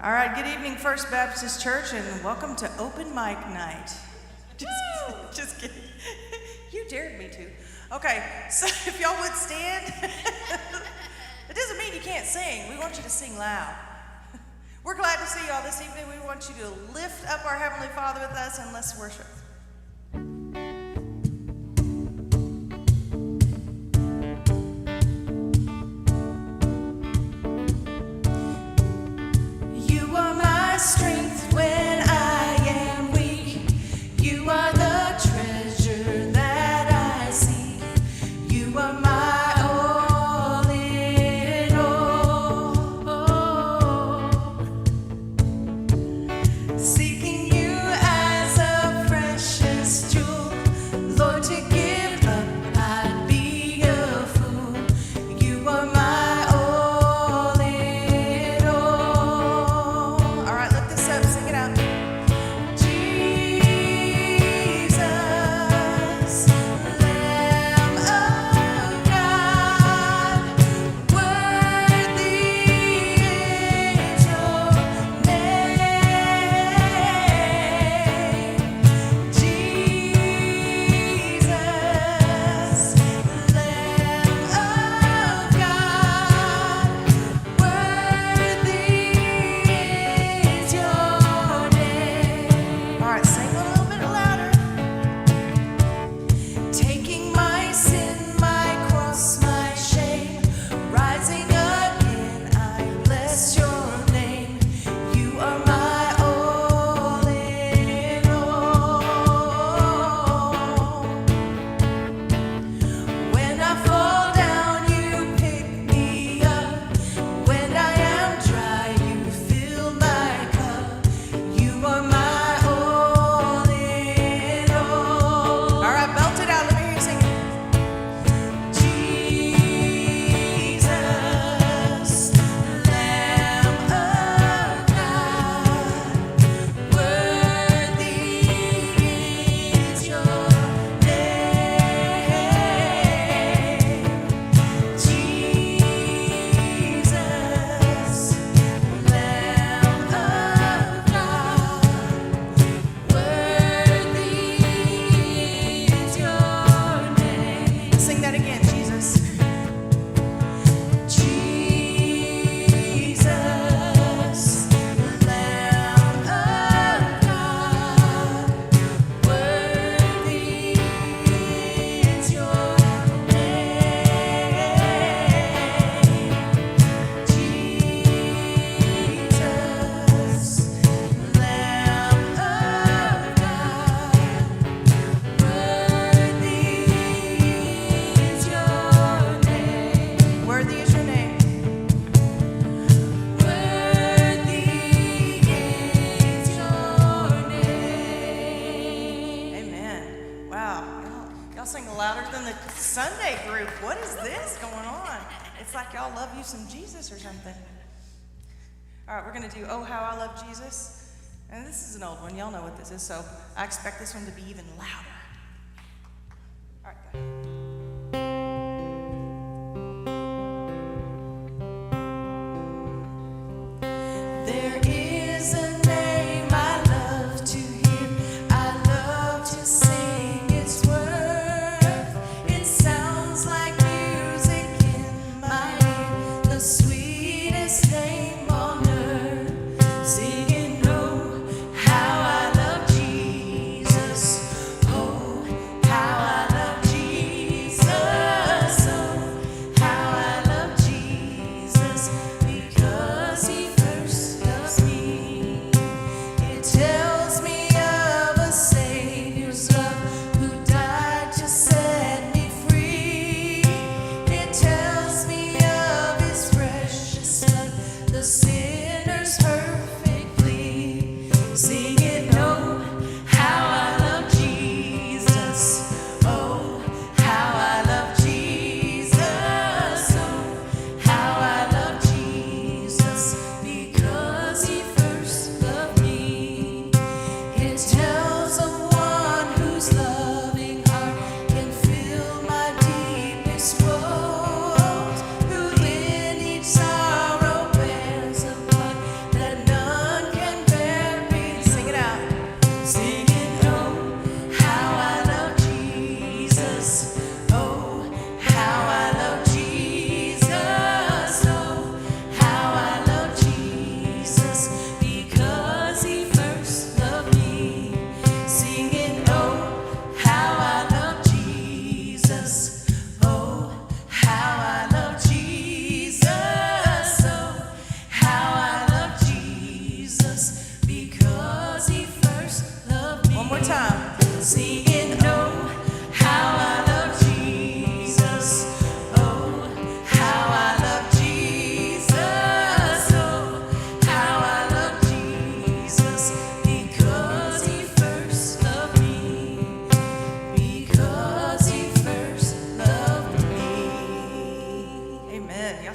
All right, good evening, First Baptist Church, and welcome to Open Mic Night. Just kidding. You dared me to. Okay, so if y'all would stand. It doesn't mean you can't sing. We want you to sing loud. We're glad to see y'all this evening. We want you to lift up our Heavenly Father with us, and let's worship. Strength when I am weak. You are the treasure that I seek. You are my all in all. Seeking you as a precious jewel, Lord, to give up I'd be a fool. You are my Sunday group. What is this going on? It's like y'all love you some Jesus or something. All right, we're going to do Oh How I Love Jesus. And this is an old one. Y'all know what this is, so I expect this one to be even louder. All right, go ahead. Oh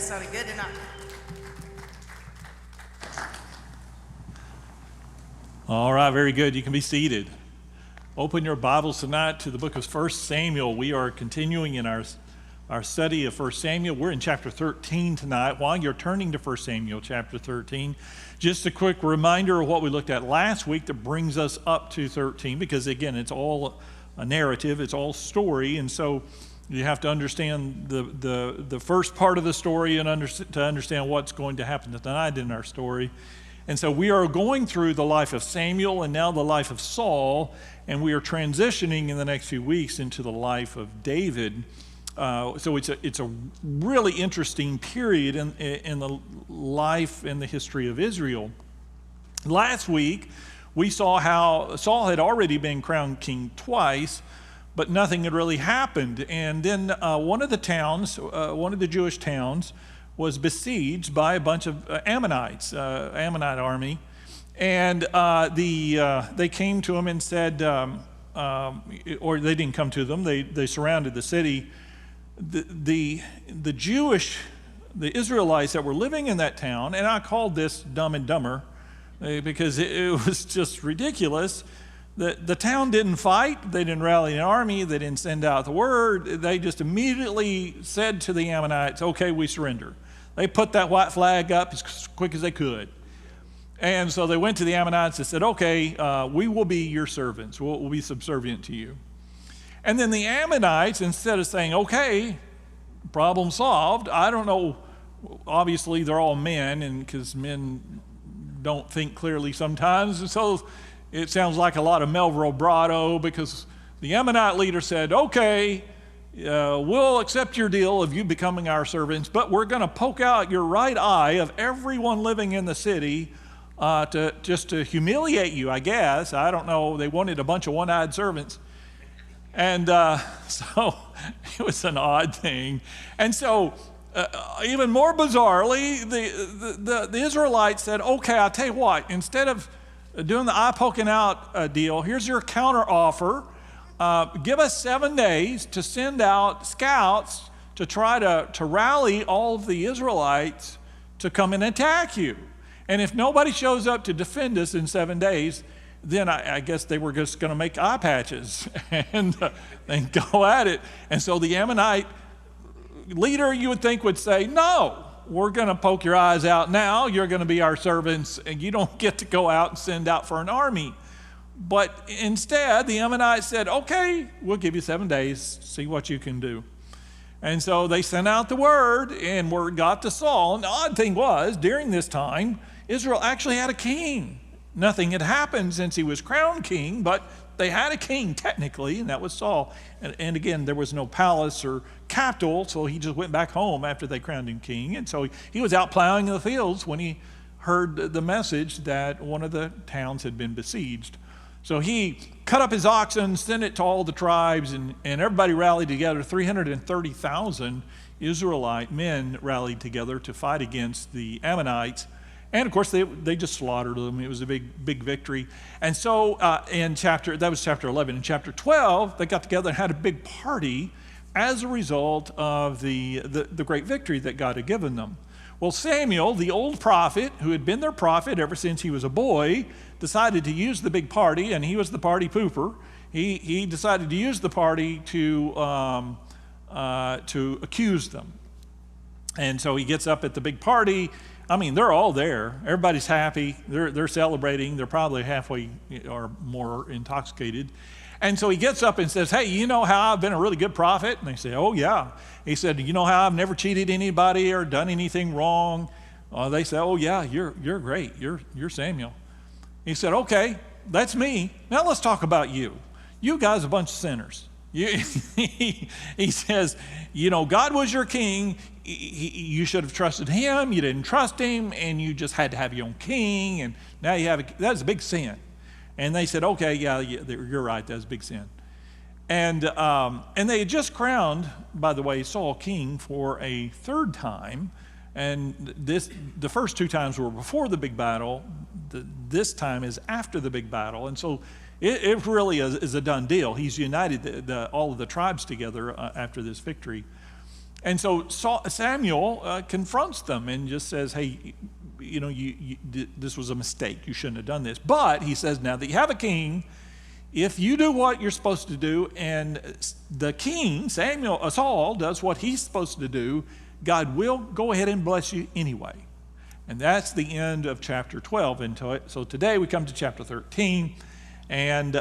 sounded good enough. All right, very good. You can be seated. Open your Bibles tonight to the book of 1 Samuel. We are continuing in our study of 1 Samuel. We're in chapter 13 tonight. While you're turning to 1 Samuel chapter 13, just a quick reminder of what we looked at last week that brings us up to 13, because again, it's all a narrative, it's all story, and so you have to understand the first part of the story and to understand what's going to happen tonight in our story. And so we are going through the life of Samuel and now the life of Saul, and we are transitioning in the next few weeks into the life of David. So it's a really interesting period in the life and the history of Israel. Last week, we saw how Saul had already been crowned king twice, but nothing had really happened. And then one of the Jewish towns, was besieged by a bunch of Ammonites, Ammonite army, and they came to him and said, or they didn't come to them, they surrounded the city. The Israelites that were living in that town, and I called this Dumb and Dumber, because it was just ridiculous. The town didn't fight, they didn't rally an army, they didn't send out the word, they just immediately said to the Ammonites, okay, we surrender. They put that white flag up as quick as they could. And so they went to the Ammonites and said, okay, we will be your servants. We'll be subservient to you. And then the Ammonites, instead of saying, okay, problem solved, I don't know, obviously they're all men, and because men don't think clearly sometimes, and so it sounds like a lot of Melville bravado, because the Ammonite leader said, okay, we'll accept your deal of you becoming our servants, but we're going to poke out your right eye of everyone living in the city to humiliate you, I guess. I don't know. They wanted a bunch of one-eyed servants. And so it was an odd thing. And so even more bizarrely, the Israelites said, okay, I'll tell you what, instead of doing the eye poking out deal, here's your counter offer. Give us 7 days to send out scouts to try to rally all of the Israelites to come and attack you. And if nobody shows up to defend us in 7 days, then I guess they were just going to make eye patches and go at it. And so the Ammonite leader, you would think, would say, no, we're going to poke your eyes out now. You're going to be our servants, and you don't get to go out and send out for an army. But instead, the Ammonites said, okay, we'll give you 7 days, see what you can do. And so they sent out the word, and word got to Saul. And the odd thing was, during this time, Israel actually had a king. Nothing had happened since he was crowned king, but they had a king technically, and that was Saul. And again, there was no palace or capital, so he just went back home after they crowned him king. And so he was out plowing in the fields when he heard the message that one of the towns had been besieged. So he cut up his oxen, sent it to all the tribes, and everybody rallied together. 330,000 Israelite men rallied together to fight against the Ammonites. And of course, they just slaughtered them. It was a big victory. And so that was chapter 11. In chapter 12, they got together and had a big party as a result of the great victory that God had given them. Well, Samuel, the old prophet, who had been their prophet ever since he was a boy, decided to use the big party, and he was the party pooper. He decided to use the party to accuse them. And so he gets up at the big party. I mean, they're all there. Everybody's happy. They're celebrating. They're probably halfway or more intoxicated. And so he gets up and says, hey, you know how I've been a really good prophet? And they say, oh, yeah. He said, you know how I've never cheated anybody or done anything wrong? They say, oh, yeah, you're great. You're Samuel. He said, okay, that's me. Now let's talk about you. You guys are a bunch of sinners. He says, you know, God was your king. You should have trusted him. You didn't trust him, and you just had to have your own king. And now you have that's a big sin. And they said, okay, yeah, you're right. That's a big sin. And they had just crowned, by the way, Saul king for a third time. And the first 2 times were before the big battle. This time is after the big battle. And so it really is a done deal. He's united all of the tribes together after this victory. And so Samuel confronts them and just says, hey, this was a mistake. You shouldn't have done this. But he says, now that you have a king, if you do what you're supposed to do and the king, Saul, does what he's supposed to do, God will go ahead and bless you anyway. And that's the end of chapter 12. And so today we come to chapter 13, and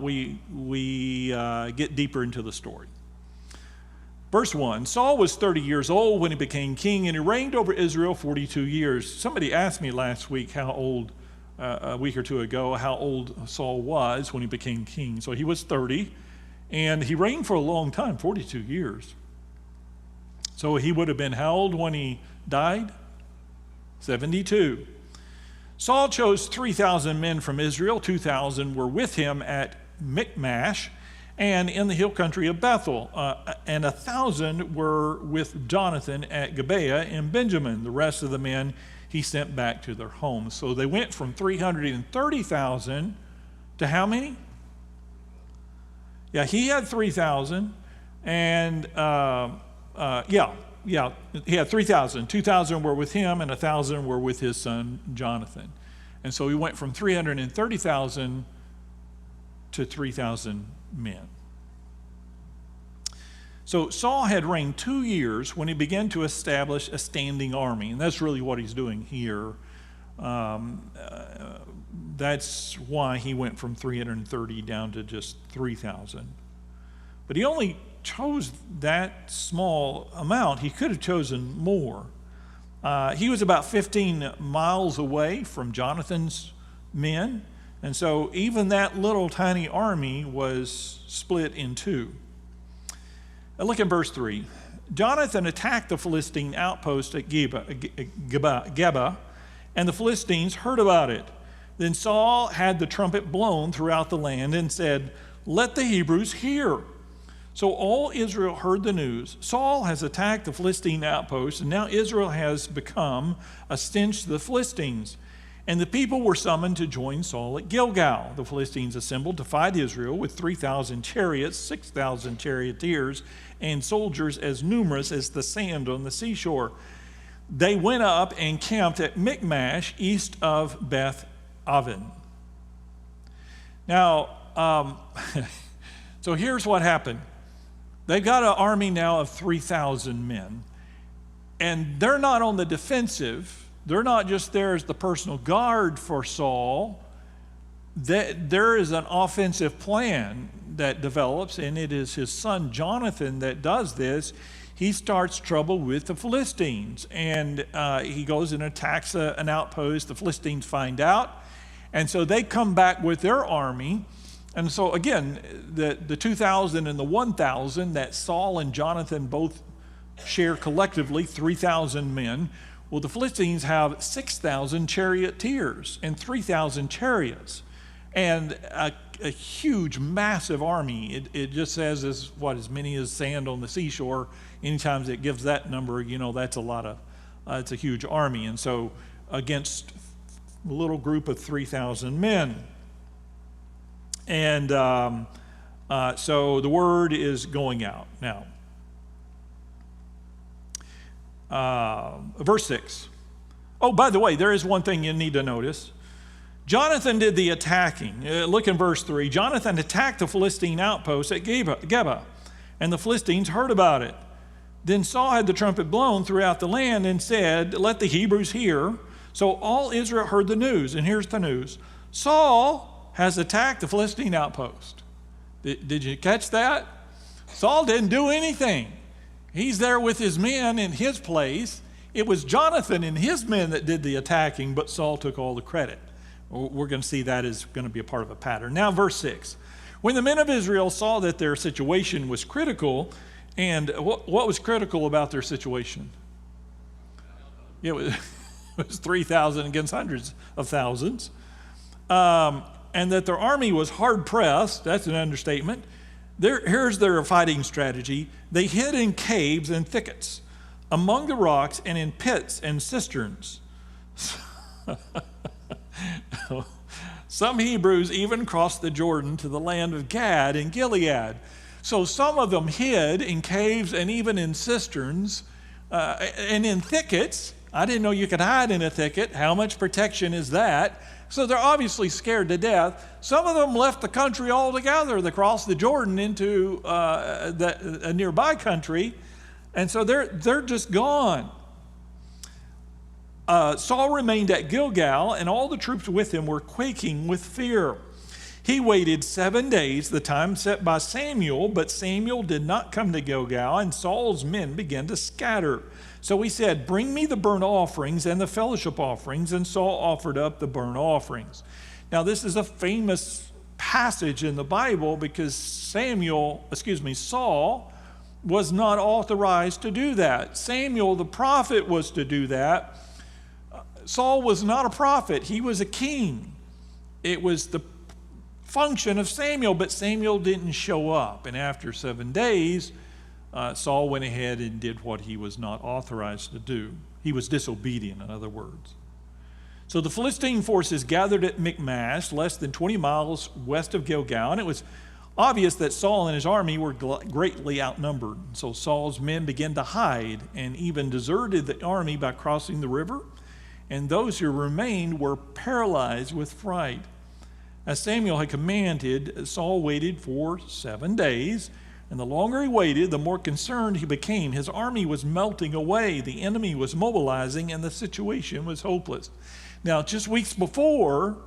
we get deeper into the story. Verse 1, Saul was 30 years old when he became king, and he reigned over Israel 42 years. Somebody asked me last week a week or two ago, how old Saul was when he became king. So he was 30, and he reigned for a long time, 42 years. So he would have been how old when he died? 72. Saul chose 3,000 men from Israel. 2,000 were with him at Michmash and in the hill country of Bethel, and 1,000 were with Jonathan at Gibeah in Benjamin. The rest of the men he sent back to their homes. So they went from 330,000 to how many? Yeah, he had 3,000, and he had 3,000. 2,000 were with him, and 1,000 were with his son Jonathan. And so he went from 330,000 to 3,000 men. So Saul had reigned 2 years when he began to establish a standing army, and that's really what he's doing here. That's why he went from 330 down to just 3,000. But he only chose that small amount. He could have chosen more. He was about 15 miles away from Jonathan's men, and so even that little tiny army was split in two. Look at verse 3. Jonathan attacked the Philistine outpost at Geba, and the Philistines heard about it. Then Saul had the trumpet blown throughout the land and said, "Let the Hebrews hear." So all Israel heard the news. Saul has attacked the Philistine outpost, and now Israel has become a stench to the Philistines. And the people were summoned to join Saul at Gilgal. The Philistines assembled to fight Israel with 3,000 chariots, 6,000 charioteers, and soldiers as numerous as the sand on the seashore. They went up and camped at Michmash, east of Beth Aven. Now, so here's what happened. They've got an army now of 3,000 men, and they're not on the defensive. They're not just there as the personal guard for Saul. There is an offensive plan that develops, and it is his son Jonathan that does this. He starts trouble with the Philistines, and he goes and attacks an outpost. The Philistines find out, and so they come back with their army. And so again, the 2,000 and the 1,000 that Saul and Jonathan both share collectively, 3,000 men. Well, the Philistines have 6,000 charioteers and 3,000 chariots, and a huge, massive army. It just says as many as sand on the seashore. Anytime it gives that number, that's a lot of, it's a huge army. And so against a little group of 3,000 men. And so the word is going out. Now, verse 6. Oh, by the way, there is one thing you need to notice. Jonathan did the attacking. Look in verse 3. Jonathan attacked the Philistine outpost at Geba, and the Philistines heard about it. Then Saul had the trumpet blown throughout the land and said, "Let the Hebrews hear." So all Israel heard the news, and here's the news. Saul has attacked the Philistine outpost. Did you catch that? Saul didn't do anything. He's there with his men in his place. It was Jonathan and his men that did the attacking, but Saul took all the credit. We're going to see that is going to be a part of a pattern. Now, verse 6. When the men of Israel saw that their situation was critical, and what was critical about their situation? It was 3,000 against hundreds of thousands. And that their army was hard-pressed, that's an understatement. Here's their fighting strategy. They hid in caves and thickets, among the rocks and in pits and cisterns. Some Hebrews even crossed the Jordan to the land of Gad and Gilead. So some of them hid in caves and even in cisterns and in thickets. I didn't know you could hide in a thicket. How much protection is that? So they're obviously scared to death. Some of them left the country altogether. They crossed the Jordan into a nearby country, and so they're just gone. Saul remained at Gilgal, and all the troops with him were quaking with fear. He waited 7 days, the time set by Samuel, but Samuel did not come to Gilgal, and Saul's men began to scatter. So he said, "Bring me the burnt offerings and the fellowship offerings," and Saul offered up the burnt offerings. Now this is a famous passage in the Bible because Saul was not authorized to do that. Samuel the prophet was to do that. Saul was not a prophet, he was a king. It was the function of Samuel, but Samuel didn't show up. And after 7 days, Saul went ahead and did what he was not authorized to do. He was disobedient, in other words. So the Philistine forces gathered at Michmash, less than 20 miles west of Gilgal, and it was obvious that Saul and his army were greatly outnumbered. So Saul's men began to hide and even deserted the army by crossing the river, and those who remained were paralyzed with fright. As Samuel had commanded, Saul waited for 7 days, and the longer he waited, the more concerned he became. His army was melting away, the enemy was mobilizing, and the situation was hopeless. Now, just weeks before,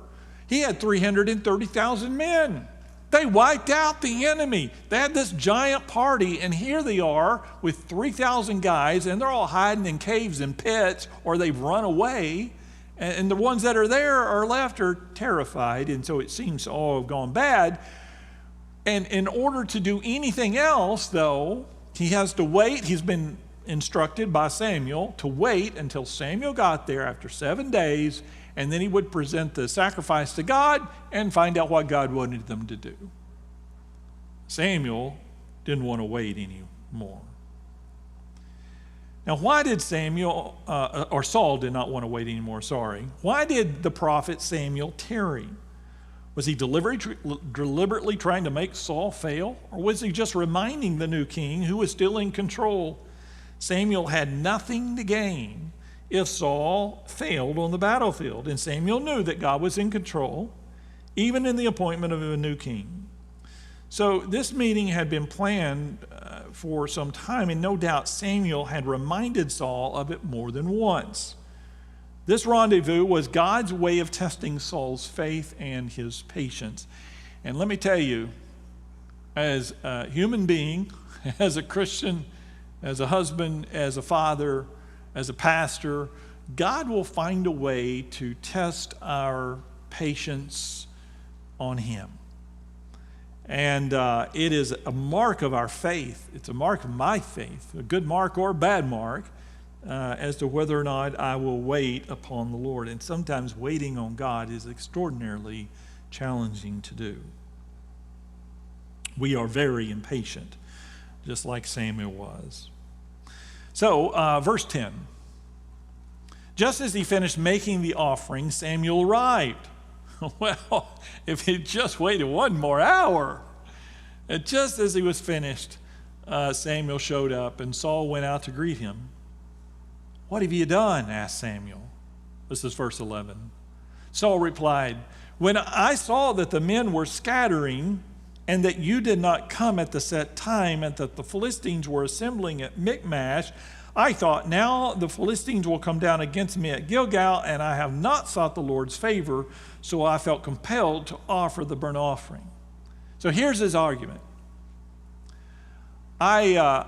he had 330,000 men. They wiped out the enemy. They had this giant party, and here they are with 3,000 guys, and they're all hiding in caves and pits, or they've run away. And the ones that are there are left are terrified, and so it seems to all have gone bad. And in order to do anything else, though, he has to wait. He's been instructed by Samuel to wait until Samuel got there after 7 days, and then he would present the sacrifice to God and find out what God wanted them to do. Samuel didn't want to wait anymore. Now, why did Saul did not want to wait anymore, sorry. Why did the prophet Samuel tarry? Was he deliberately trying to make Saul fail? Or was he just reminding the new king who was still in control? Samuel had nothing to gain if Saul failed on the battlefield. And Samuel knew that God was in control, even in the appointment of a new king. So this meeting had been planned for some time, and no doubt Samuel had reminded Saul of it more than once. This rendezvous was God's way of testing Saul's faith and his patience. And let me tell you, as a human being, as a Christian, as a husband, as a father, as a pastor, God will find a way to test our patience on him. And it is a mark of our faith. It's a mark of my faith, a good mark or a bad mark, as to whether or not I will wait upon the Lord. And sometimes waiting on God is extraordinarily challenging to do. We are very impatient, just like Samuel was. So, verse 10. Just as he finished making the offering, Samuel arrived. Well, if he'd just waited one more hour. And just as he was finished, Samuel showed up, and Saul went out to greet him. "What have you done?" asked Samuel. This is verse 11. Saul replied, "When I saw that the men were scattering, and that you did not come at the set time, and that the Philistines were assembling at Michmash, I thought, now the Philistines will come down against me at Gilgal, and I have not sought the Lord's favor, so I felt compelled to offer the burnt offering." So here's his argument. I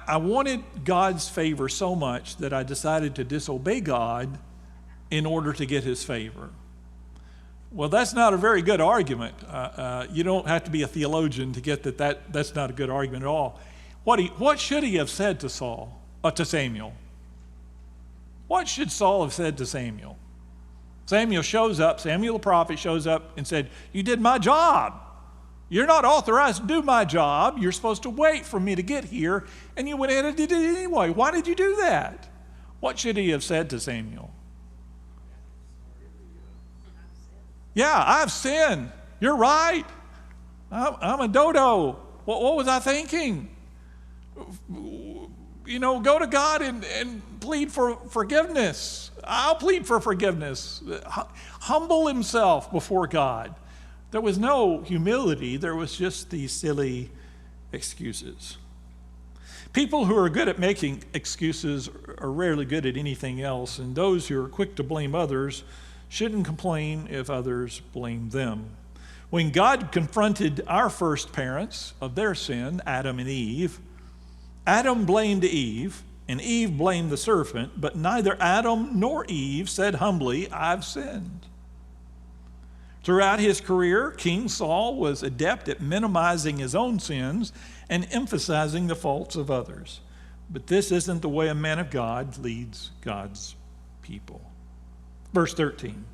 wanted God's favor so much that I decided to disobey God in order to get his favor. Well, that's not a very good argument. You don't have to be a theologian to get that's not a good argument at all. What should he have said to Samuel? What should Saul have said to Samuel? Samuel the prophet shows up and said, "You did my job. You're not authorized to do my job. You're supposed to wait for me to get here, and you went ahead and did it anyway. Why did you do that?" What should he have said to Samuel? "Yeah, I've sinned. You're right. I'm a dodo. What was I thinking? Go to God and plead for forgiveness. I'll plead for forgiveness. Humble himself before God. There was no humility. There was just these silly excuses. People who are good at making excuses are rarely good at anything else, and those who are quick to blame others shouldn't complain if others blame them. When God confronted our first parents of their sin, Adam and Eve, Adam blamed Eve, and Eve blamed the serpent, but neither Adam nor Eve said humbly, "I've sinned." Throughout his career, King Saul was adept at minimizing his own sins and emphasizing the faults of others. But this isn't the way a man of God leads God's people. Verse 13.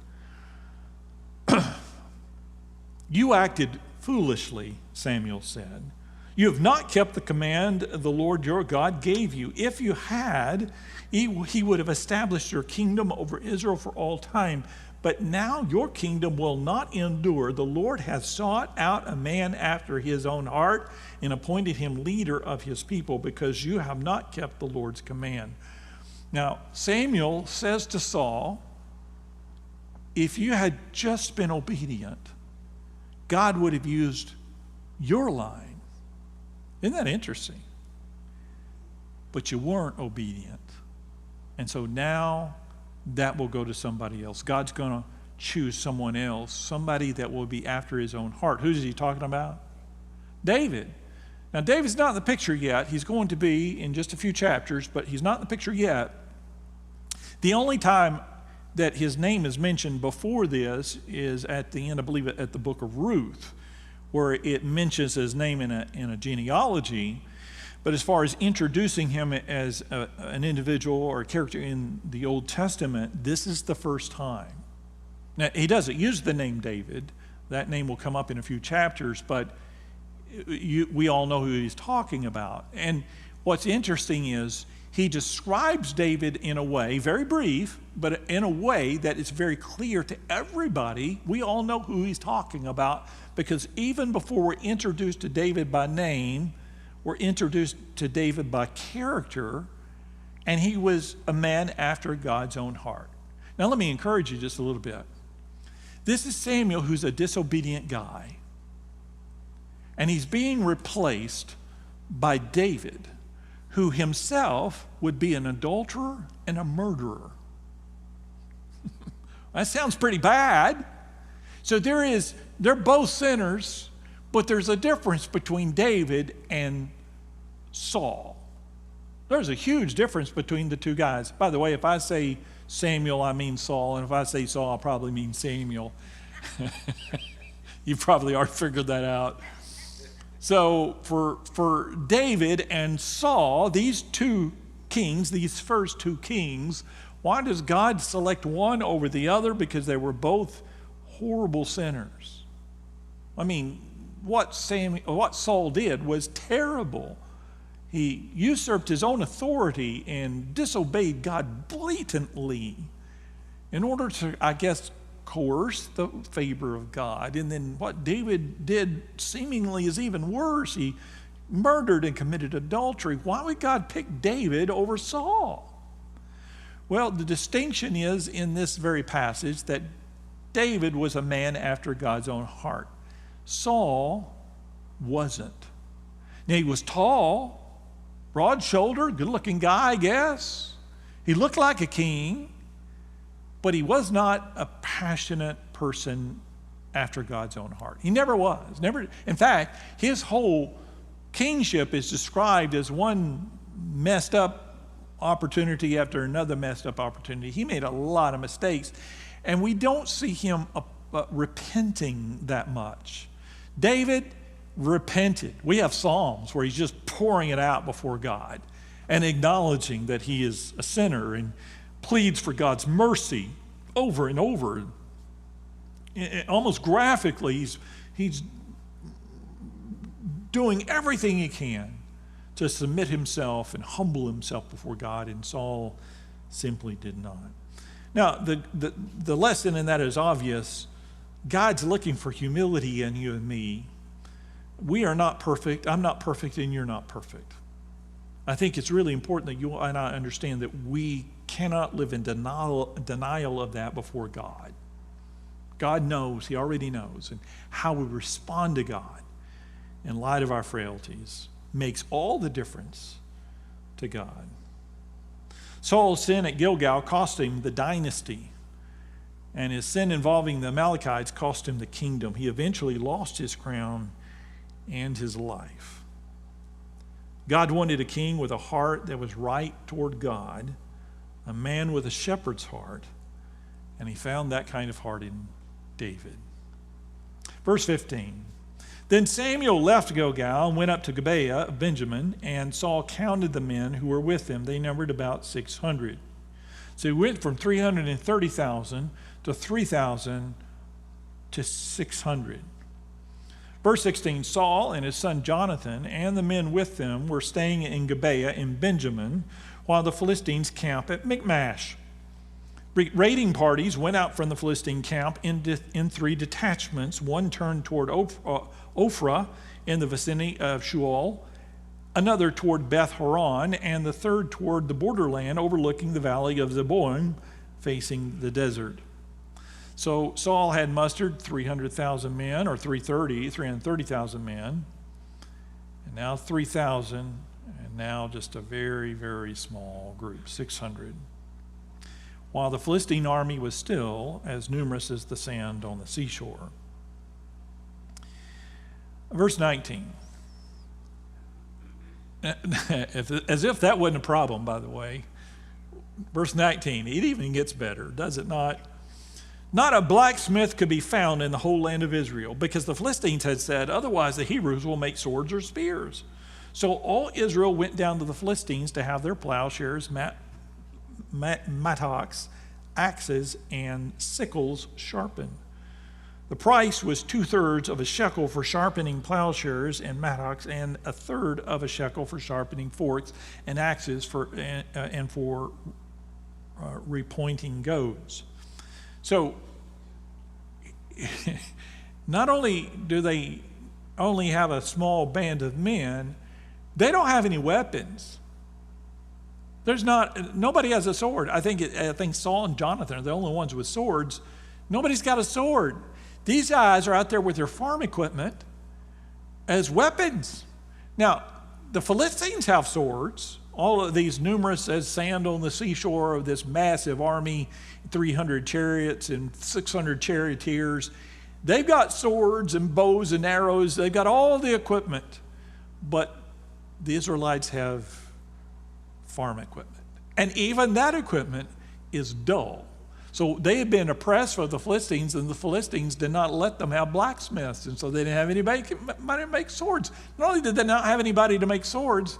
"You acted foolishly," Samuel said. "You have not kept the command the Lord your God gave you. If you had, he would have established your kingdom over Israel for all time. But now your kingdom will not endure. The Lord has sought out a man after his own heart and appointed him leader of his people because you have not kept the Lord's command." Now, Samuel says to Saul, if you had just been obedient, God would have used your line. Isn't that interesting? But you weren't obedient. And so now that will go to somebody else. God's going to choose someone else, somebody that will be after his own heart. Who is he talking about? David. Now, David's not in the picture yet. He's going to be in just a few chapters, but he's not in the picture yet. The only time that his name is mentioned before this is at the end, I believe, at the book of Ruth, where it mentions his name in a genealogy. But as far as introducing him as an individual or a character in the Old Testament, this is the first time. Now, he doesn't use the name David. That name will come up in a few chapters, but we all know who he's talking about. And what's interesting is he describes David in a way, very brief, but in a way that is very clear to everybody. We all know who he's talking about because even before we're introduced to David by name, we're introduced to David by character, and he was a man after God's own heart. Now, let me encourage you just a little bit. This is Samuel, who's a disobedient guy, and he's being replaced by David, who himself would be an adulterer and a murderer. That sounds pretty bad. So they're both sinners, but there's a difference between David and Saul. There's a huge difference between the two guys. By the way, if I say Samuel, I mean Saul, and if I say Saul, I probably mean Samuel. You probably already figured that out. So for David and Saul, these two kings, these first two kings, why does God select one over the other? Because they were both horrible sinners. I mean, what Saul did was terrible. He usurped his own authority and disobeyed God blatantly in order to, I guess, coerce the favor of God. And then what David did seemingly is even worse. He murdered and committed adultery. Why would God pick David over Saul? Well, the distinction is in this very passage that David was a man after God's own heart. Saul wasn't. Now, he was tall, broad-shouldered, good-looking guy, I guess. He looked like a king, but he was not a passionate person after God's own heart. He never was. Never. In fact, his whole kingship is described as one messed up opportunity after another messed up opportunity. He made a lot of mistakes, and we don't see him repenting that much. David repented. We have Psalms where he's just pouring it out before God and acknowledging that he is a sinner and pleads for God's mercy over and over. Almost graphically, he's doing everything he can to submit himself and humble himself before God, and Saul simply did not. Now, the lesson in that is obvious. God's looking for humility in you and me. We are not perfect. I'm not perfect, and you're not perfect. I think it's really important that you and I understand that we cannot live in denial of that before God. God knows, he already knows, and how we respond to God in light of our frailties makes all the difference to God. Saul's sin at Gilgal cost him the dynasty, and his sin involving the Amalekites cost him the kingdom. He eventually lost his crown and his life. God wanted a king with a heart that was right toward God, a man with a shepherd's heart, and he found that kind of heart in David. Verse 15. Then Samuel left Gilgal and went up to Gibeah of Benjamin, and Saul counted the men who were with him. They numbered about 600. So he went from 330,000 to 3,000 to 600. Verse 16, Saul and his son Jonathan and the men with them were staying in Gibeah in Benjamin, while the Philistines camped at Michmash. Raiding parties went out from the Philistine camp in 3 detachments. One turned toward Ophrah in the vicinity of Shual, another toward Beth Horon, and the third toward the borderland overlooking the valley of Zeboim, facing the desert. So Saul had mustered 300,000 men, or 330,000 men, and now 3,000, and now just a very, very small group, 600. While the Philistine army was still as numerous as the sand on the seashore. Verse 19. As if that wasn't a problem, by the way. Verse 19, it even gets better, does it not? Not a blacksmith could be found in the whole land of Israel, because the Philistines had said, otherwise the Hebrews will make swords or spears. So all Israel went down to the Philistines to have their plowshares, mattocks, axes, and sickles sharpened. The price was 2/3 of a shekel for sharpening plowshares and mattocks, and 1/3 of a shekel for sharpening forks and axes for repointing goads. So, not only do they only have a small band of men, they don't have any weapons. Nobody has a sword. I think Saul and Jonathan are the only ones with swords. Nobody's got a sword. These guys are out there with their farm equipment as weapons. Now, the Philistines have swords. All of these numerous as sand on the seashore of this massive army, 300 chariots and 600 charioteers. They've got swords and bows and arrows. They've got all the equipment. But the Israelites have farm equipment. And even that equipment is dull. So they had been oppressed by the Philistines, and the Philistines did not let them have blacksmiths. And so they didn't have anybody to make swords. Not only did they not have anybody to make swords,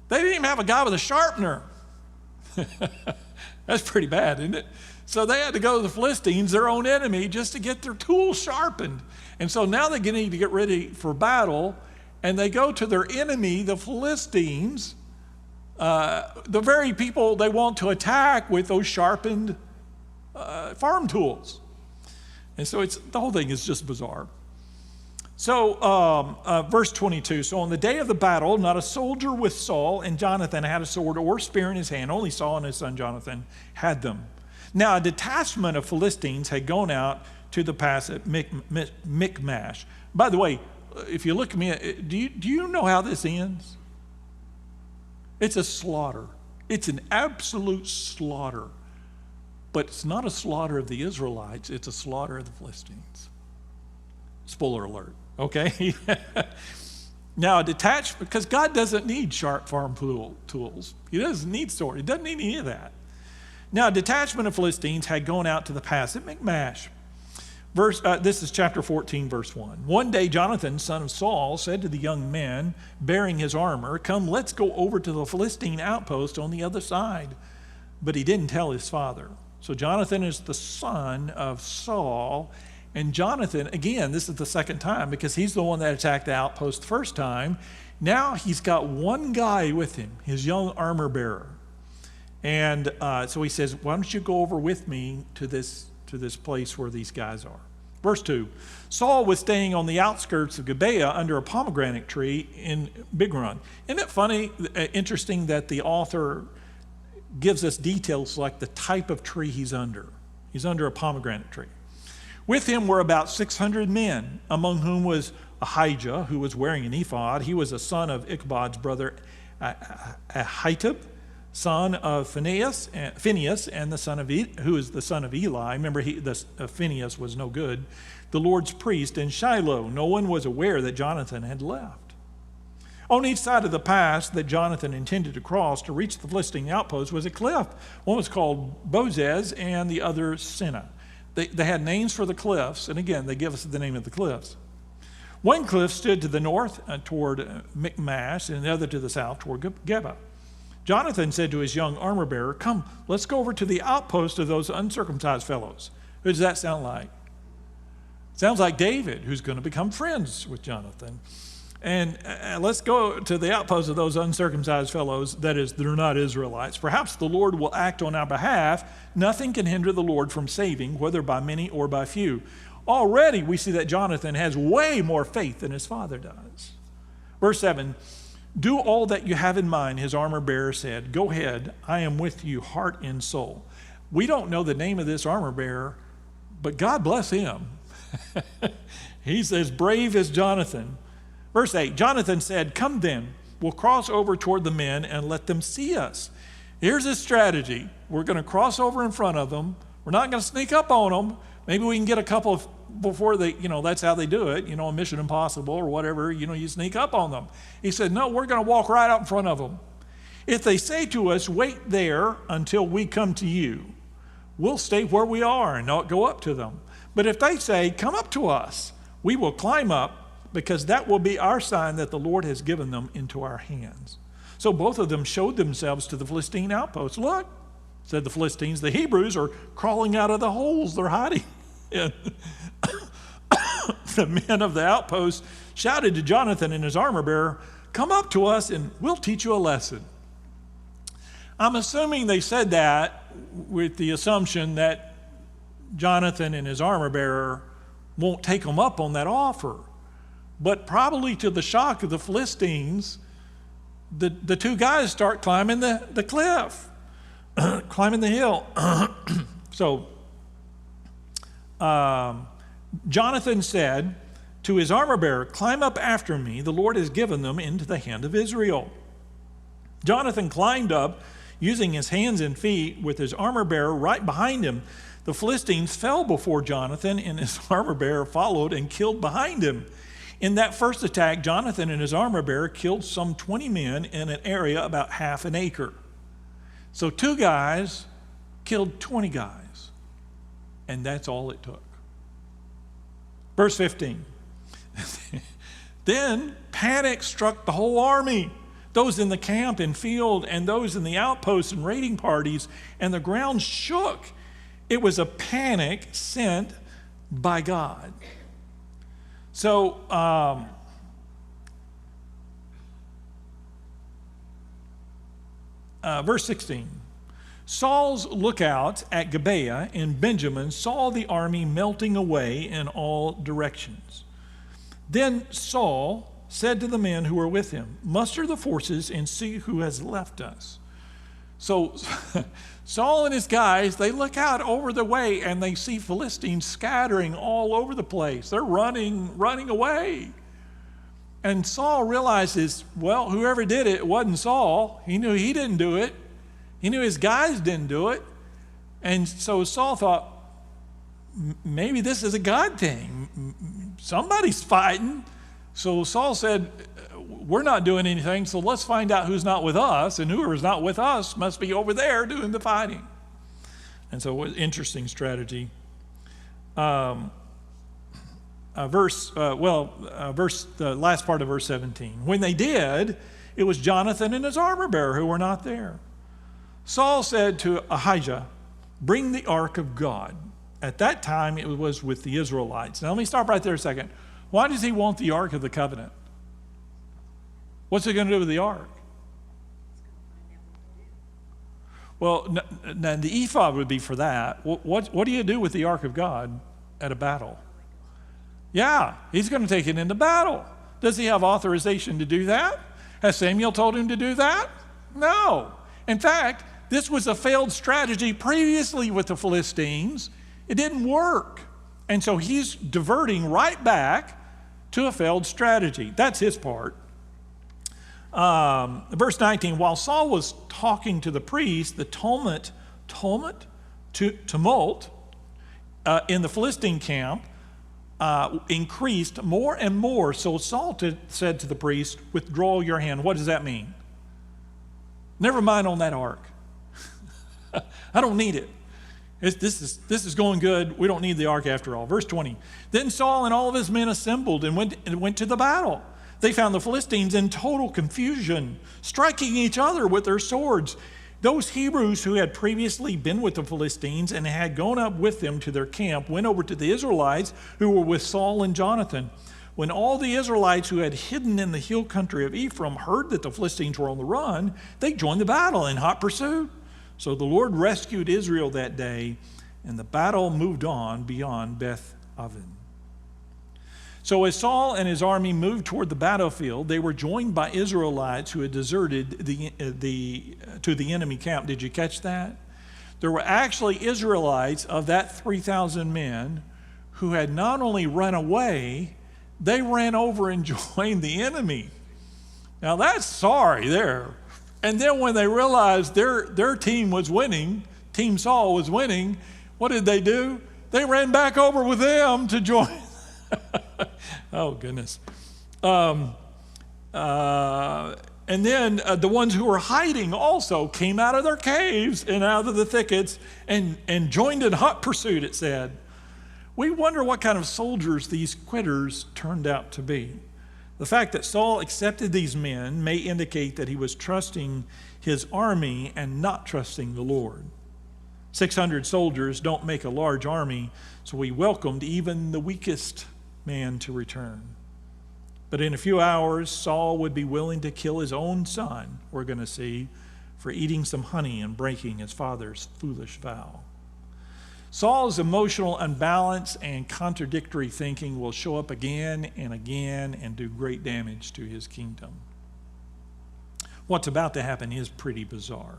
they didn't even have a guy with a sharpener. That's pretty bad, isn't it? So they had to go to the Philistines, their own enemy, just to get their tools sharpened. And so now they need to get ready for battle, and they go to their enemy, the Philistines, the very people they want to attack with those sharpened farm tools. And so the whole thing is just bizarre. So verse 22, so on the day of the battle, not a soldier with Saul and Jonathan had a sword or spear in his hand. Only Saul and his son Jonathan had them. Now a detachment of Philistines had gone out to the pass at Michmash. By the way, if you look at me, do you know how this ends? It's a slaughter. It's an absolute slaughter. But it's not a slaughter of the Israelites, it's a slaughter of the Philistines. Spoiler alert, okay? Now, detached, because God doesn't need sharp farm tools. He doesn't need sword. He doesn't need any of that. Now, a detachment of Philistines had gone out to the pass at Michmash. This is chapter 14, verse 1. One day, Jonathan, son of Saul, said to the young men bearing his armor, "Come, let's go over to the Philistine outpost on the other side." But he didn't tell his father. So Jonathan is the son of Saul. And Jonathan, again, this is the second time because he's the one that attacked the outpost the first time. Now he's got one guy with him, his young armor bearer. And so he says, "Why don't you go over with me to this place where these guys are?" Verse 2, Saul was staying on the outskirts of Gibeah under a pomegranate tree in Bigron. Isn't it funny, interesting that the author gives us details like the type of tree he's under. He's under a pomegranate tree. With him were about 600 men, among whom was Ahijah, who was wearing an ephod. He was a son of Ichabod's brother Ahitub, son of Phinehas, and the son of who is the son of Eli. Remember, Phinehas was no good. The Lord's priest in Shiloh. No one was aware that Jonathan had left. On each side of the pass that Jonathan intended to cross to reach the Philistine outpost was a cliff. One was called Bozez and the other Seneh. They had names for the cliffs, and again, they give us the name of the cliffs. One cliff stood to the north toward Michmash, and the other to the south toward Geba. Jonathan said to his young armor bearer, "Come, let's go over to the outpost of those uncircumcised fellows." Who does that sound like? Sounds like David, who's going to become friends with Jonathan. And let's go to the outpost of those uncircumcised fellows, that is, they're not Israelites. Perhaps the Lord will act on our behalf. Nothing can hinder the Lord from saving, whether by many or by few. Already we see that Jonathan has way more faith than his father does. Verse 7, "Do all that you have in mind," his armor bearer said. "Go ahead, I am with you, heart and soul." We don't know the name of this armor bearer, but God bless him. He's as brave as Jonathan. Verse 8, Jonathan said, "Come then, we'll cross over toward the men and let them see us." Here's his strategy. We're going to cross over in front of them. We're not going to sneak up on them. Maybe we can get a couple of, before they, that's how they do it, a Mission Impossible or whatever, you sneak up on them. He said, "No, we're going to walk right out in front of them. If they say to us, 'Wait there until we come to you,' we'll stay where we are and not go up to them. But if they say, 'Come up to us,' we will climb up, because that will be our sign that the Lord has given them into our hands." So both of them showed themselves to the Philistine outposts. "Look," said the Philistines, "the Hebrews are crawling out of the holes they're hiding in." The men of the outpost shouted to Jonathan and his armor bearer, "Come up to us and we'll teach you a lesson." I'm assuming they said that with the assumption that Jonathan and his armor bearer won't take them up on that offer. But probably to the shock of the Philistines, the two guys start climbing the cliff, climbing the hill. So Jonathan said to his armor bearer, "Climb up after me. The Lord has given them into the hand of Israel." Jonathan climbed up, using his hands and feet, with his armor bearer right behind him. The Philistines fell before Jonathan, and his armor bearer followed and killed behind him. In that first attack, Jonathan and his armor bearer killed some 20 men in an area about half an acre. So 2 guys killed 20 guys, and that's all it took. Verse 15. Then panic struck the whole army, those in the camp and field and those in the outposts and raiding parties, and the ground shook. It was a panic sent by God. So, verse 16. Saul's lookout at Gibeah and Benjamin saw the army melting away in all directions. Then Saul said to the men who were with him, "Muster the forces and see who has left us." So Saul and his guys, they look out over the way and they see Philistines scattering all over the place. They're running away. And Saul realizes, well, whoever did it wasn't Saul. He knew he didn't do it. He knew his guys didn't do it. And so Saul thought, maybe this is a God thing. Somebody's fighting. So Saul said, we're not doing anything, so let's find out who's not with us, and whoever's not with us must be over there doing the fighting. And so it was an interesting strategy. The last part of verse 17. When they did, it was Jonathan and his armor bearer who were not there. Saul said to Ahijah, "Bring the ark of God." At that time, it was with the Israelites. Now let me stop right there a second. Why does he want the ark of the covenant? What's he going to do with the ark? Well, the ephod would be for that. What do you do with the ark of God at a battle? Yeah, he's going to take it into battle. Does he have authorization to do that? Has Samuel told him to do that? No. In fact, this was a failed strategy previously with the Philistines. It didn't work. And so he's diverting right back to a failed strategy. That's his part. Verse 19, while Saul was talking to the priest, the tumult in the Philistine camp increased more and more. So Saul said to the priest, withdraw your hand. What does that mean? Never mind on that ark. I don't need it. This is going good. We don't need the ark after all. Verse 20. Then Saul and all of his men assembled and went to the battle. They found the Philistines in total confusion, striking each other with their swords. Those Hebrews who had previously been with the Philistines and had gone up with them to their camp went over to the Israelites who were with Saul and Jonathan. When all the Israelites who had hidden in the hill country of Ephraim heard that the Philistines were on the run, they joined the battle in hot pursuit. So the Lord rescued Israel that day, and the battle moved on beyond Beth-aven. So as Saul and his army moved toward the battlefield, they were joined by Israelites who had deserted to the enemy camp. Did you catch that? There were actually Israelites of that 3,000 men who had not only run away, they ran over and joined the enemy. Now that's sorry there. And then when they realized their team was winning, Team Saul was winning, what did they do? They ran back over with them to join. Oh, goodness. And then the ones who were hiding also came out of their caves and out of the thickets and joined in hot pursuit, it said. We wonder what kind of soldiers these quitters turned out to be. The fact that Saul accepted these men may indicate that he was trusting his army and not trusting the Lord. 600 soldiers don't make a large army, so he welcomed even the weakest man to return. But in a few hours, Saul would be willing to kill his own son, we're going to see, for eating some honey and breaking his father's foolish vow. Saul's emotional unbalance and contradictory thinking will show up again and again and do great damage to his kingdom. What's about to happen is pretty bizarre.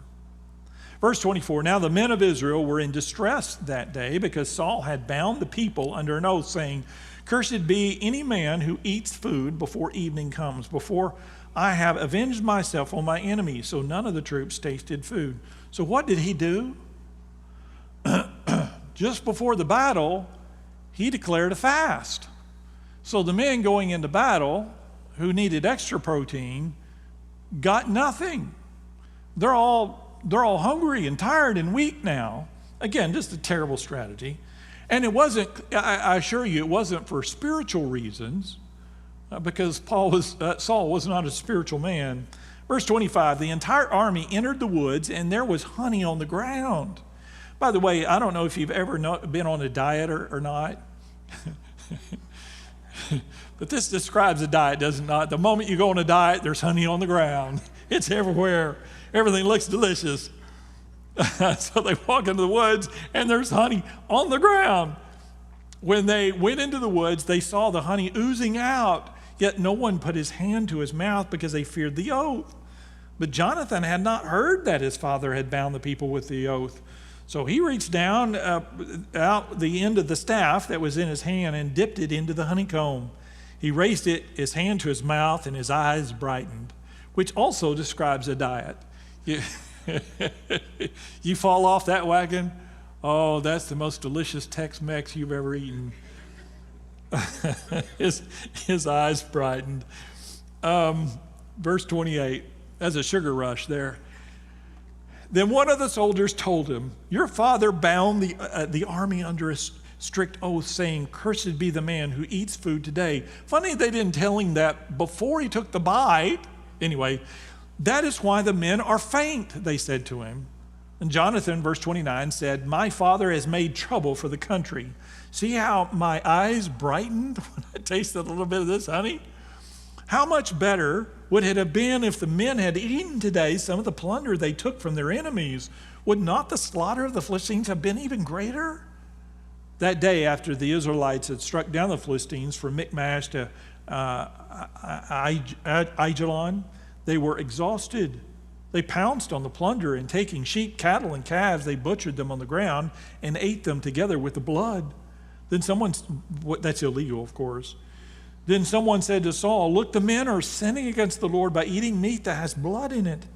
Verse 24, now the men of Israel were in distress that day because Saul had bound the people under an oath, saying, cursed be any man who eats food before evening comes, before I have avenged myself on my enemies. So none of the troops tasted food. So what did he do? Just before the battle, he declared a fast. So the men going into battle who needed extra protein got nothing. They're all hungry and tired and weak now. Again, just a terrible strategy. And it wasn't, I assure you, it wasn't for spiritual reasons, because Saul was not a spiritual man. Verse 25, the entire army entered the woods, and there was honey on the ground. By the way, I don't know if you've ever been on a diet or not, but this describes a diet, does it not? The moment you go on a diet, there's honey on the ground. It's everywhere. Everything looks delicious. So they walk into the woods, and there's honey on the ground. When they went into the woods, they saw the honey oozing out, yet no one put his hand to his mouth because they feared the oath. But Jonathan had not heard that his father had bound the people with the oath. So he reached down out the end of the staff that was in his hand and dipped it into the honeycomb. He raised his hand to his mouth, and his eyes brightened, which also describes a diet. You fall off that wagon, oh, that's the most delicious Tex-Mex you've ever eaten. His eyes brightened. Verse 28, that's a sugar rush there. Then one of the soldiers told him, your father bound the army under a strict oath, saying, cursed be the man who eats food today. Funny they didn't tell him that before he took the bite. Anyway, that is why the men are faint, they said to him. And Jonathan, verse 29, said, my father has made trouble for the country. See how my eyes brightened when I tasted a little bit of this honey? How much better would it have been if the men had eaten today some of the plunder they took from their enemies? Would not the slaughter of the Philistines have been even greater? That day, after the Israelites had struck down the Philistines from Michmash to Aijalon, they were exhausted. They pounced on the plunder, and taking sheep, cattle, and calves, they butchered them on the ground and ate them together with the blood. Then that's illegal, of course. Then someone said to Saul, "Look, the men are sinning against the Lord by eating meat that has blood in it."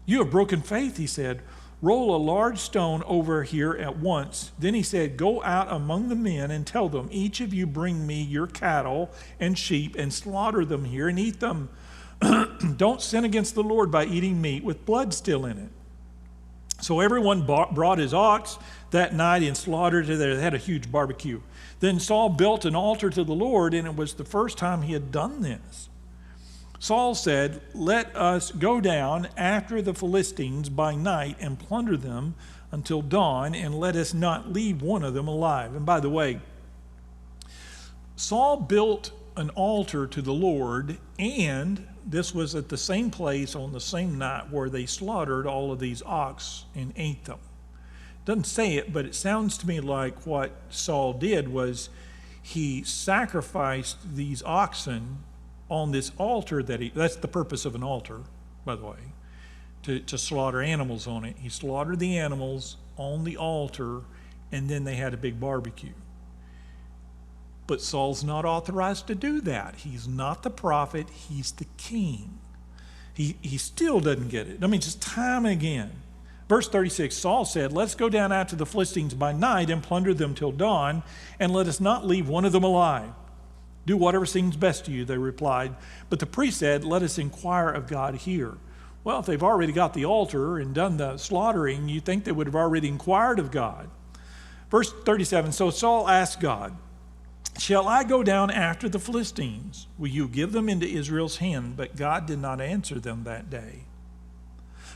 "You have broken faith," he said. "Roll a large stone over here at once." Then he said, "Go out among the men and tell them, each of you bring me your cattle and sheep and slaughter them here and eat them. Don't sin against the Lord by eating meat with blood still in it." So everyone brought his ox that night and slaughtered it. They had a huge barbecue. Then Saul built an altar to the Lord, and it was the first time he had done this. Saul said, "Let us go down after the Philistines by night and plunder them until dawn, and let us not leave one of them alive." And by the way, Saul built an altar to the Lord, and this was at the same place on the same night where they slaughtered all of these ox and ate them. Doesn't say it, but it sounds to me like what Saul did was he sacrificed these oxen on this altar that's the purpose of an altar, by the way, to slaughter animals on it. He slaughtered the animals on the altar, and then they had a big barbecue. But Saul's not authorized to do that. He's not the prophet, he's the king. He still doesn't get it. I mean, just time and again. Verse 36, Saul said, "Let's go down after the Philistines by night and plunder them till dawn, and let us not leave one of them alive." "Do whatever seems best to you," they replied. But the priest said, "Let us inquire of God here." Well, if they've already got the altar and done the slaughtering, you think they would have already inquired of God. Verse 37, so Saul asked God, "Shall I go down after the Philistines? Will you give them into Israel's hand?" But God did not answer them that day.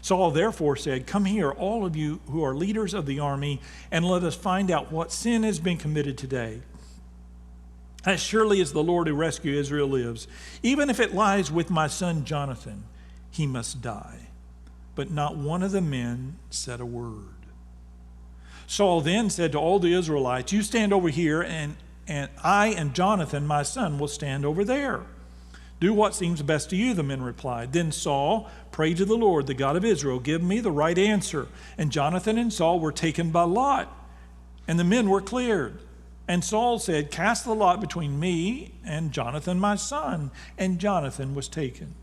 Saul therefore said, "Come here, all of you who are leaders of the army, and let us find out what sin has been committed today. As surely as the Lord who rescued Israel lives, even if it lies with my son Jonathan, he must die." But not one of the men said a word. Saul then said to all the Israelites, "You stand over here, and I and Jonathan, my son, will stand over there." "Do what seems best to you," the men replied. Then Saul prayed to the Lord, the God of Israel, "Give me the right answer." And Jonathan and Saul were taken by lot, and the men were cleared. And Saul said, "Cast the lot between me and Jonathan, my son." And Jonathan was taken.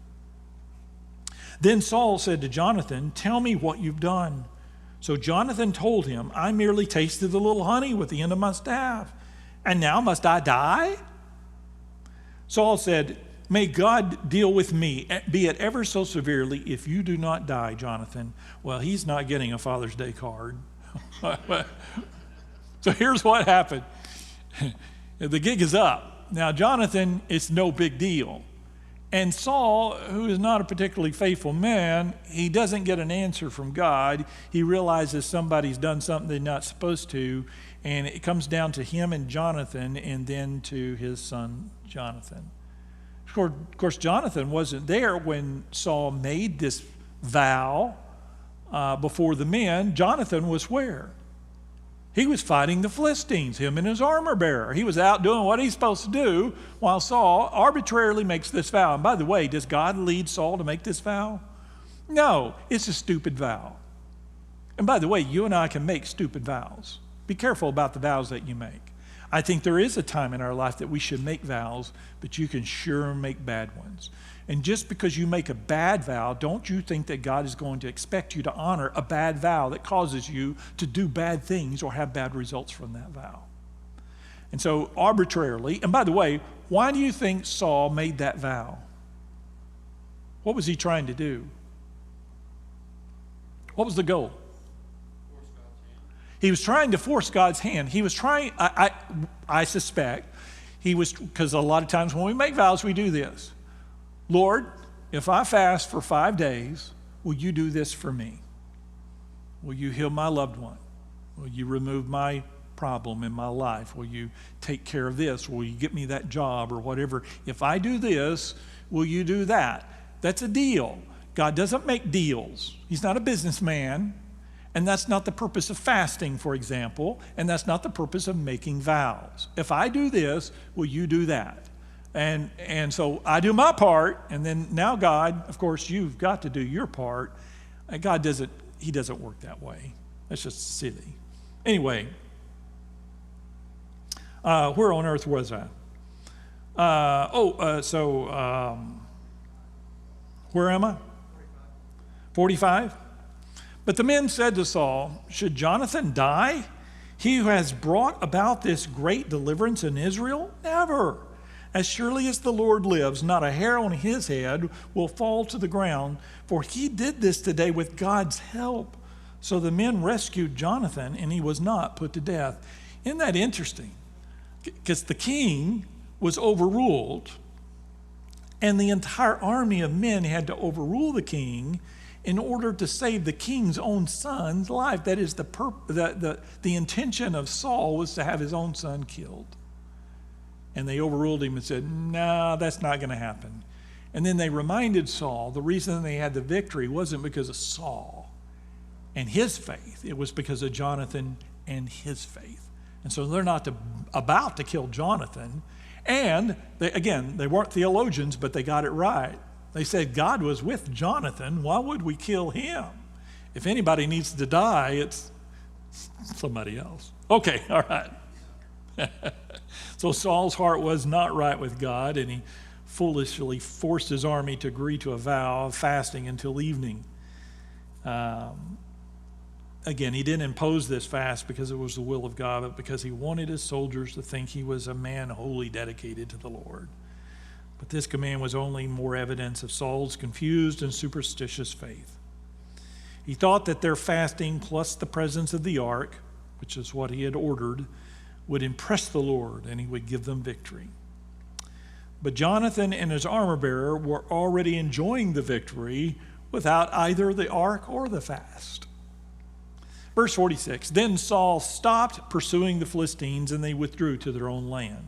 Then Saul said to Jonathan, "Tell me what you've done." So Jonathan told him, "I merely tasted a little honey with the end of my staff. And now must I die?" Saul said, "May God deal with me, be it ever so severely, if you do not die, Jonathan." Well, he's not getting a Father's Day card. So here's what happened. The gig is up. Now, Jonathan, it's no big deal. And Saul, who is not a particularly faithful man, he doesn't get an answer from God. He realizes somebody's done something they're not supposed to, and it comes down to him and Jonathan, and then to his son Jonathan. Of course, Jonathan wasn't there when Saul made this vow before the men. Jonathan was where? He was fighting the Philistines, him and his armor bearer. He was out doing what he's supposed to do while Saul arbitrarily makes this vow. And by the way, does God lead Saul to make this vow? No, it's a stupid vow. And by the way, you and I can make stupid vows. Be careful about the vows that you make. I think there is a time in our life that we should make vows, but you can sure make bad ones. And just because you make a bad vow, don't you think that God is going to expect you to honor a bad vow that causes you to do bad things or have bad results from that vow? And so arbitrarily, and by the way, why do you think Saul made that vow? What was he trying to do? What was the goal? He was trying to force God's hand. He was trying, I suspect, he was, because a lot of times when we make vows, we do this. "Lord, if I fast for 5 days, will you do this for me? Will you heal my loved one? Will you remove my problem in my life? Will you take care of this? Will you get me that job or whatever? If I do this, will you do that?" That's a deal. God doesn't make deals. He's not a businessman. And that's not the purpose of fasting, for example, and that's not the purpose of making vows. If I do this, will you do that? And so I do my part, and then now God, of course, you've got to do your part. God doesn't work that way. That's just silly. Anyway, where on earth was I? Where am I? 45? But the men said to Saul, should Jonathan die? He who has brought about this great deliverance in Israel? Never. As surely as the Lord lives, not a hair on his head will fall to the ground, for he did this today with God's help. So the men rescued Jonathan, and he was not put to death. Isn't that interesting? Because the king was overruled, and the entire army of men had to overrule the king in order to save the king's own son's life. That is, the intention of Saul was to have his own son killed. And they overruled him and said, no, that's not going to happen. And then they reminded Saul the reason they had the victory wasn't because of Saul and his faith. It was because of Jonathan and his faith. And so they're not about to kill Jonathan. And they weren't theologians, but they got it right. They said God was with Jonathan. Why would we kill him? If anybody needs to die, it's somebody else. Okay, all right. So Saul's heart was not right with God, and he foolishly forced his army to agree to a vow of fasting until evening. Again, he didn't impose this fast because it was the will of God, but because he wanted his soldiers to think he was a man wholly dedicated to the Lord. But this command was only more evidence of Saul's confused and superstitious faith. He thought that their fasting plus the presence of the ark, which is what he had ordered, would impress the Lord and he would give them victory. But Jonathan and his armor bearer were already enjoying the victory without either the ark or the fast. Verse 46, then Saul stopped pursuing the Philistines and they withdrew to their own land.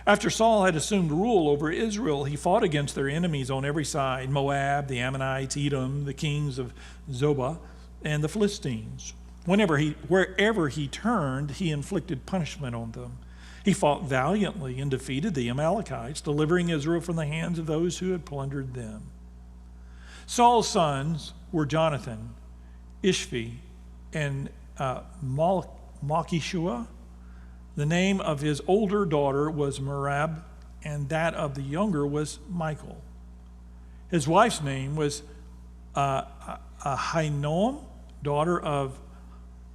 After Saul had assumed rule over Israel, he fought against their enemies on every side, Moab, the Ammonites, Edom, the kings of Zobah, and the Philistines. Wherever he turned, he inflicted punishment on them. He fought valiantly and defeated the Amalekites, delivering Israel from the hands of those who had plundered them. Saul's sons were Jonathan, Ishvi, and Malchishua. The name of his older daughter was Merab, and that of the younger was Michael. His wife's name was Ahinoam, daughter of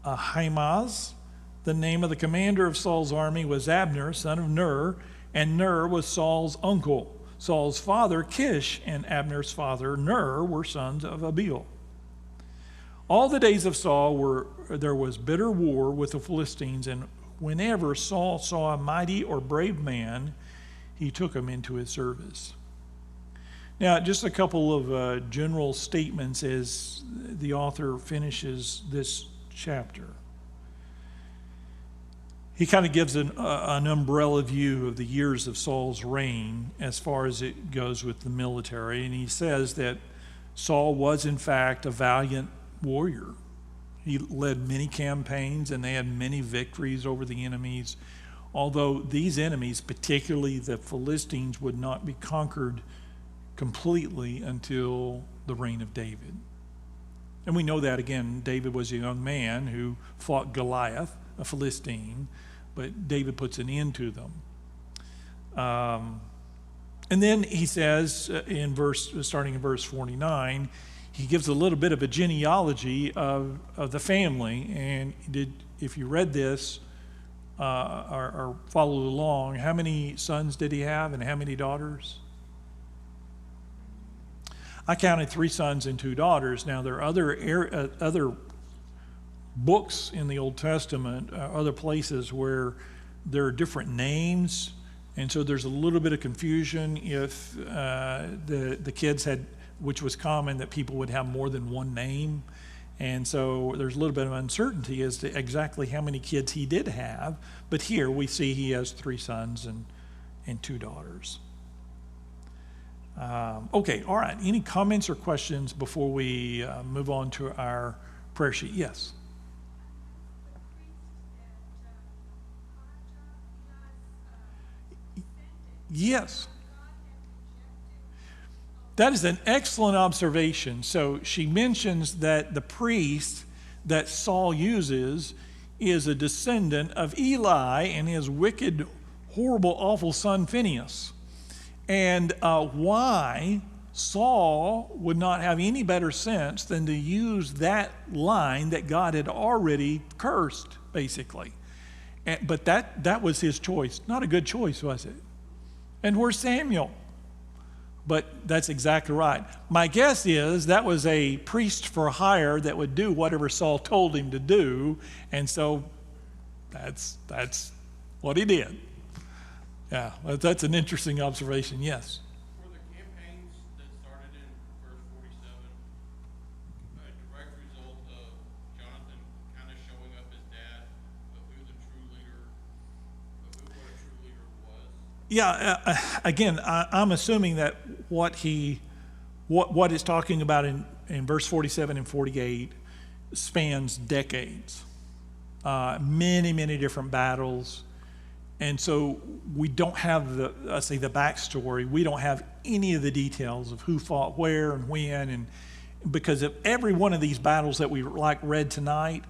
Ahimaaz. The name of the commander of Saul's army was Abner, son of Ner, and Ner was Saul's uncle. Saul's father, Kish, and Abner's father, Ner, were sons of Abiel. All the days of Saul there was bitter war with the Philistines, and whenever Saul saw a mighty or brave man, he took him into his service. Now, just a couple of general statements as the author finishes this chapter. He kind of gives an umbrella view of the years of Saul's reign as far as it goes with the military, and he says that Saul was, in fact, a valiant warrior. He led many campaigns, and they had many victories over the enemies, although these enemies, particularly the Philistines, would not be conquered completely until the reign of David. And we know that, again, David was a young man who fought Goliath, a Philistine, but David puts an end to them. And then he says, starting in verse 49, he gives a little bit of a genealogy of the family. And if you read this or followed along, how many sons did he have and how many daughters? I counted 3 sons and 2 daughters. Now, there are other books in the Old Testament, other places where there are different names, and so there's a little bit of confusion if the kids had, which was common, that people would have more than one name, and so there's a little bit of uncertainty as to exactly how many kids he did have, but here we see he has 3 sons and 2 daughters. Okay, all right. Any comments or questions before we move on to our prayer sheet. Yes. Yes. That is an excellent observation. So she mentions that the priest that Saul uses is a descendant of Eli and his wicked, horrible, awful son Phinehas. And why Saul would not have any better sense than to use that line that God had already cursed, basically. But that was his choice. Not a good choice, was it? And where's Samuel? But that's exactly right. My guess is that was a priest for hire that would do whatever Saul told him to do, and so that's what he did. Yeah, that's an interesting observation. Yes. Were the campaigns that started in verse 47 a direct result of Jonathan kind of showing up as dad of who the true leader, of what a true leader was? Yeah. Again, I'm assuming that what is talking about in verse 47 and 48 spans decades, many different battles. And so we don't have the backstory. We don't have any of the details of who fought where and when, and because of every one of these battles that we read tonight,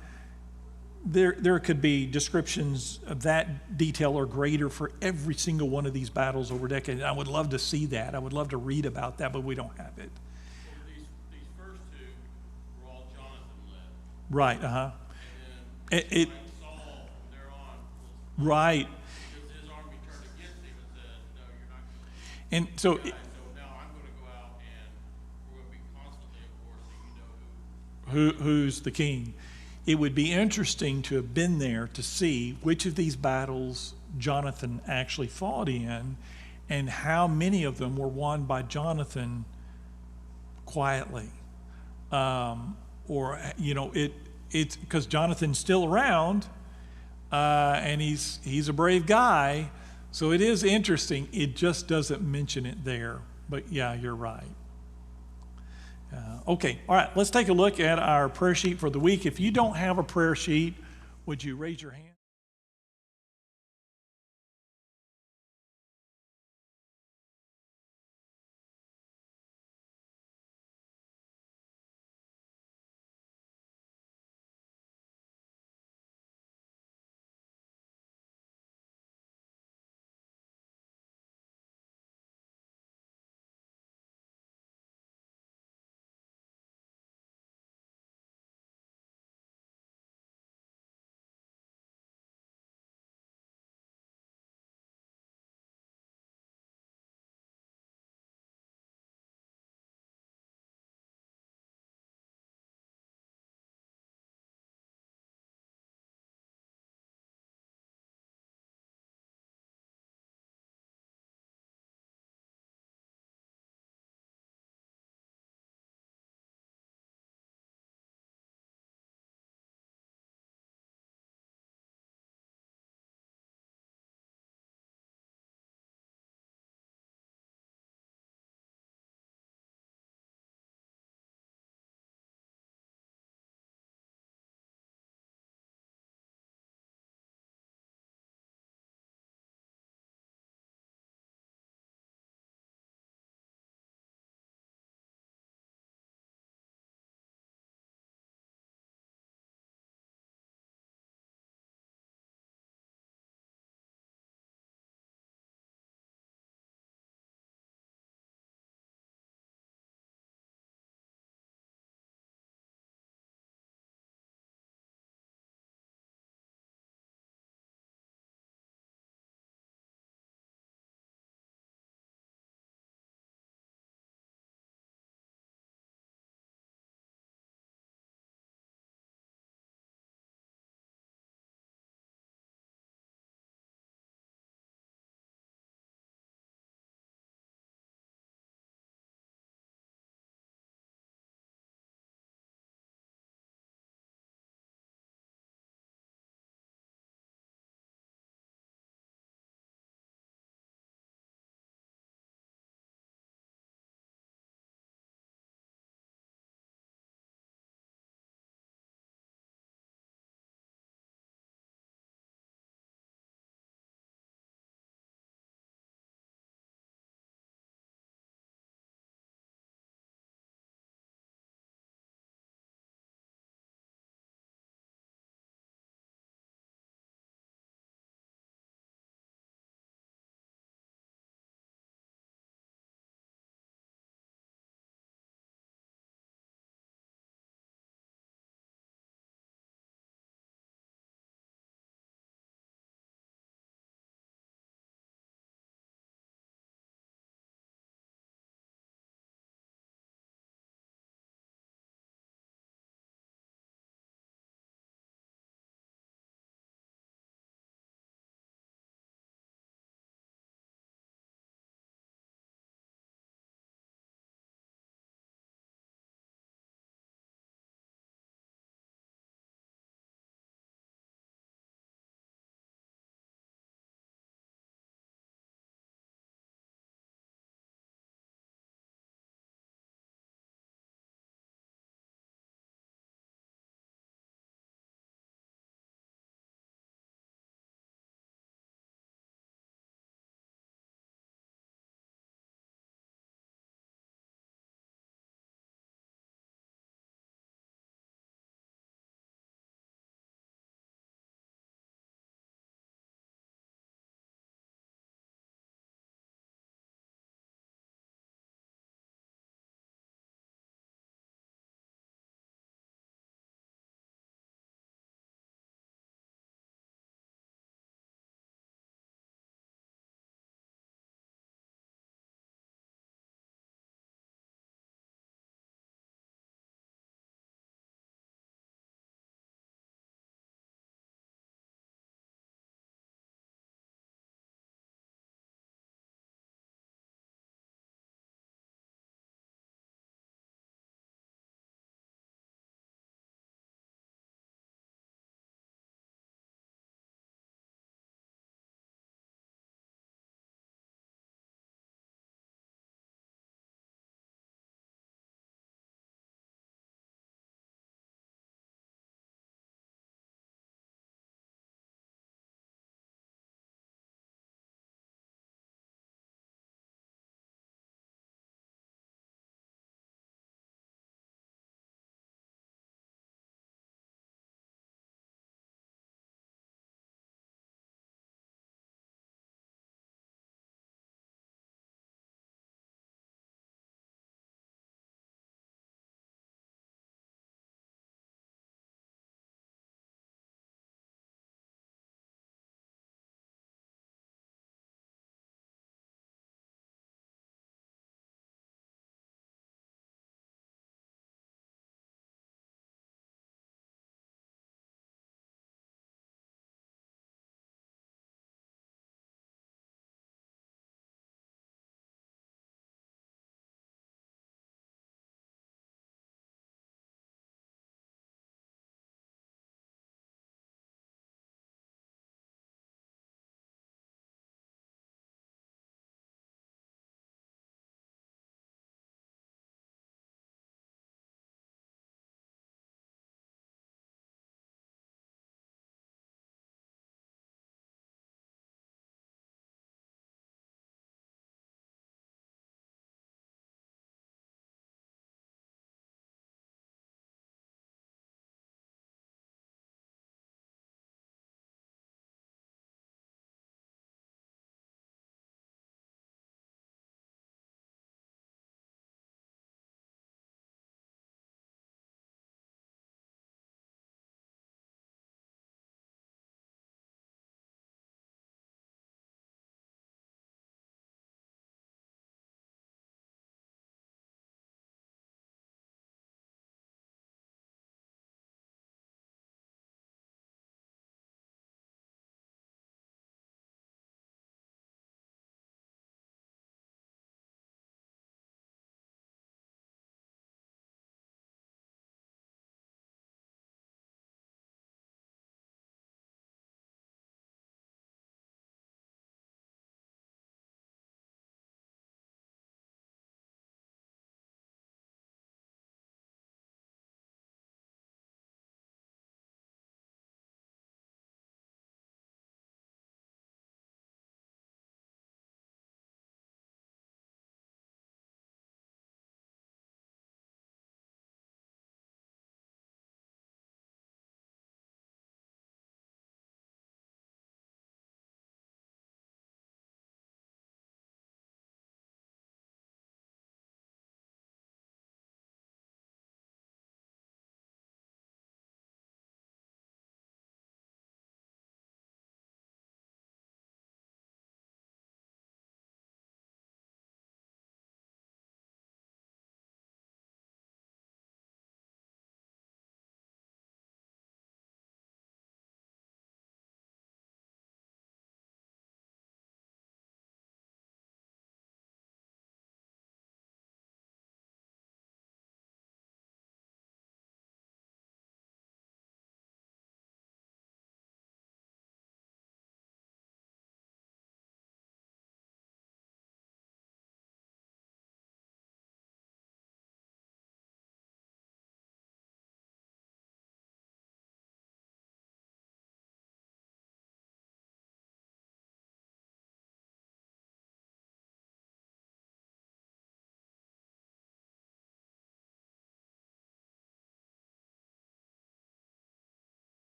there could be descriptions of that detail or greater for every single one of these battles over decades. I would love to see that. I would love to read about that, but we don't have it. So these first two were all Jonathan led. Right. And then It Saul from there on was right. because his army turned against him and said, "No, you're not going to." And so So now I'm going to go out and we're going to be constantly at war, so you know who's the king? It would be interesting to have been there to see which of these battles Jonathan actually fought in and how many of them were won by Jonathan quietly. It's because Jonathan's still around and he's a brave guy. So it is interesting. It just doesn't mention it there. But yeah, you're right. Okay, all right, let's take a look at our prayer sheet for the week. If you don't have a prayer sheet, would you raise your hand?